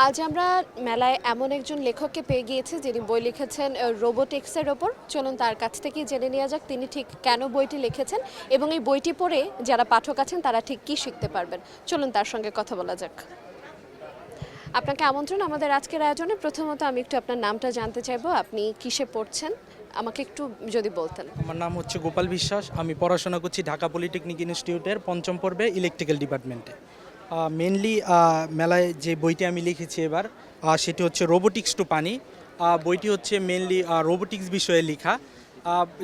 আজ আমরা মেলায় এমন একজন লেখককে পেয়ে গিয়েছি যিনি বই লিখেছেন রোবোটিক্সের ওপর। চলুন তার কাছ থেকেই জেনে নেওয়া যাক তিনি ঠিক কেন বইটি লিখেছেন এবং এই বইটি পড়ে যারা পাঠক আছেন তারা ঠিক কী শিখতে পারবেন। চলুন তার সঙ্গে কথা বলা যাক। আপনাকে আমন্ত্রণ আমাদের আজকের আয়োজনে। প্রথমত আমি একটু আপনার নামটা জানতে চাইবো, আপনি কিসে পড়ছেন আমাকে একটু যদি বলতেন। আমার নাম হচ্ছে গোপাল বিশ্বাস। আমি পড়াশোনা করছি ঢাকা পলিটেকনিক ইনস্টিটিউটের পঞ্চম পর্বে ইলেকট্রিক্যাল ডিপার্টমেন্টে। মেনলি মেলায় যে বইটি আমি লিখেছি এবার সেটি হচ্ছে রোবোটিক্স টু পানি। বইটি হচ্ছে মেনলি রোবোটিক্স বিষয়ে লেখা।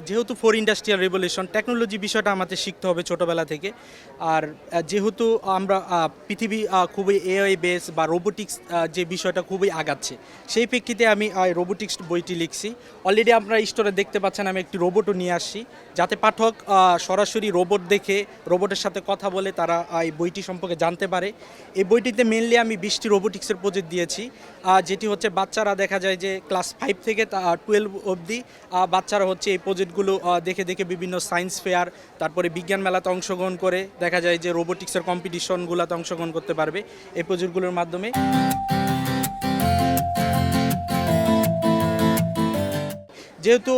যেহেতু ফোর ইন্ডাস্ট্রিয়াল রেভলিউশন টেকনোলজি বিষয়টা আমাদের শিখতে হবে ছোটোবেলা থেকে। আর যেহেতু আমরা পৃথিবী খুবই এআই বেস বা রোবোটিক্স যে বিষয়টা খুবই আগাচ্ছে, সেই প্রেক্ষিতে আমি রোবোটিক্স বইটি লিখছি। অলরেডি আপনারা স্টোরে দেখতে পাচ্ছেন আমি একটি রোবটও নিয়ে আসছি, যাতে পাঠক সরাসরি রোবট দেখে রোবটের সাথে কথা বলে তারা এই বইটি সম্পর্কে জানতে পারে। এই বইটিতে মেনলি আমি 20টি রোবোটিক্সের প্রজেক্ট দিয়েছি, যেটি হচ্ছে বাচ্চারা দেখা যায় যে ক্লাস 5 থেকে 12 অবধি বাচ্চারা হচ্ছে এই প্রজেক্টগুলো দেখে দেখে বিভিন্ন সায়েন্স ফেয়ার, তারপরে বিজ্ঞান মেলাতে অংশগ্রহণ করে দেখা যায় যে রোবোটিক্সের কম্পিটিশনগুলোতে অংশগ্রহণ করতে পারবে এই প্রজেক্টগুলোর মাধ্যমে। যেহেতু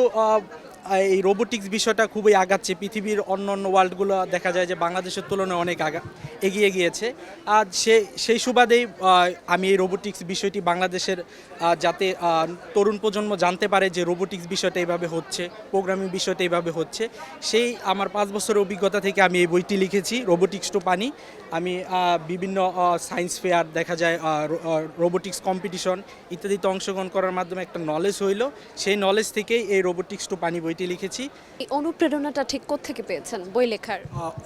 এই রোবোটিক্স বিষয়টা খুবই আগাচ্ছে, পৃথিবীর অন্য অন্য ওয়ার্ল্ডগুলো দেখা যায় যে বাংলাদেশের তুলনায় অনেক এগিয়ে গিয়েছে। আর সেই সুবাদেই আমি এই রোবোটিক্স বিষয়টি বাংলাদেশের যাতে তরুণ প্রজন্ম জানতে পারে যে রোবোটিক্স বিষয়টা এইভাবে হচ্ছে, প্রোগ্রামিং বিষয়টা এইভাবে হচ্ছে, সেই আমার 5 বছরের অভিজ্ঞতা থেকে আমি এই বইটি লিখেছি রোবোটিক্স টু পানি। আমি বিভিন্ন সায়েন্স ফেয়ার দেখা যায় রোবোটিক্স কম্পিটিশন ইত্যাদিতে অংশগ্রহণ করার মাধ্যমে একটা নলেজ হইল, সেই নলেজ থেকেই এই রোবোটিক্স টু পানি বইটি লিখেছি। এই অনুপ্রেরণাটা ঠিক কোত্থেকে পেয়েছেন বই লেখার?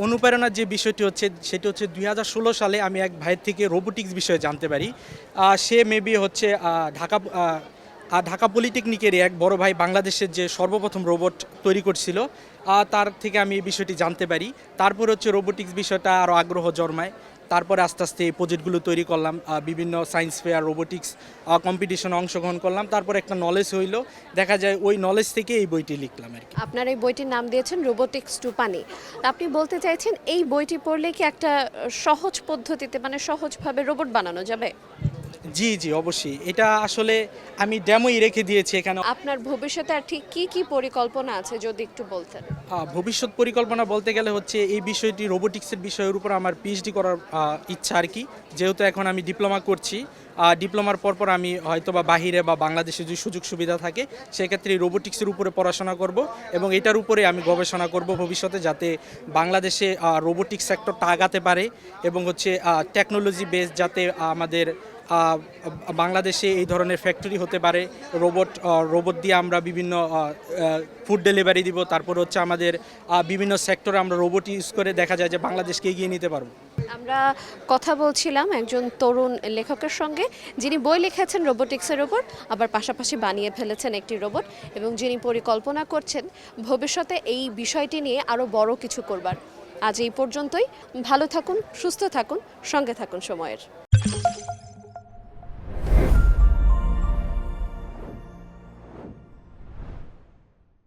অনুপ্রেরণার যে বিষয়টি হচ্ছে সেটি হচ্ছে 2016 সালে আমি এক ভাইয়ের থেকে রোবোটিক্স বিষয়ে জানতে পারি। সে মেবি হচ্ছে ঢাকা পলিটেকনিকের এক বড় ভাই বাংলাদেশের যে সর্বপ্রথম রোবট তৈরি করছিল, তার থেকে আমি এই বিষয়টি জানতে পারি। তারপর হচ্ছে রোবোটিক্স বিষয়টা আরও আগ্রহ জন্মায়। তারপরে আস্তে আস্তে এই প্রজেক্টগুলো তৈরি করলাম, বিভিন্ন সায়েন্স ফেয়ার রোবোটিক্স কম্পিটিশনে অংশগ্রহণ করলাম, তারপর একটা নলেজ হইল, দেখা যায় ওই নলেজ থেকে এই বইটি লিখলাম আর কি। আপনার এই বইটির নাম দিয়েছেন রোবোটিক্স টু পানি। আপনি বলতে চাইছেন এই বইটি পড়লে কি একটা সহজ পদ্ধতিতে মানে সহজভাবে রোবট বানানো যাবে? জি জি, অবশ্যই। এটা আসলে আমি ডেমোই রেখে দিয়েছি এখানে। আপনার ভবিষ্যতে আর ঠিক কি কি পরিকল্পনা আছে যদি একটু বলতেন। ভবিষ্যৎ পরিকল্পনা বলতে গেলে হচ্ছে এই বিষয়টি রোবোটিক্সের বিষয়ের উপর আমার পিএইচডি করার ইচ্ছা আর কি। যেহেতু এখন আমি ডিপ্লোমা করছি, ডিপ্লোমার পরপর আমি হয়তো বা বাহিরে বা বাংলাদেশে যদি সুযোগ সুবিধা থাকে সেক্ষেত্রে রোবোটিক্সের উপরে পড়াশোনা করব এবং এটার উপরে আমি গবেষণা করব ভবিষ্যতে, যাতে বাংলাদেশে রোবোটিক্স সেক্টরটা আগাতে পারে এবং হচ্ছে টেকনোলজি বেস যাতে আমাদের বাংলাদেশে এই ধরনের ফ্যাক্টরি হতে পারে। রোবট দিয়ে আমরা বিভিন্ন ফুড ডেলিভারি দিব, তারপর হচ্ছে আমাদের বিভিন্ন সেক্টরে আমরা রোবট ইউজ করে দেখা যায় যে বাংলাদেশকে এগিয়ে নিতে পারবো। আমরা কথা বলছিলাম একজন তরুণ লেখকের সঙ্গে যিনি বই লিখেছেন রোবোটিক্সের ওপর, আবার পাশাপাশি বানিয়ে ফেলেছেন একটি রোবট, এবং যিনি পরিকল্পনা করছেন ভবিষ্যতে এই বিষয়টি নিয়ে আরও বড় কিছু করবার। আজ এই পর্যন্তই। ভালো থাকুন, সুস্থ থাকুন, সঙ্গে থাকুন সময়ের।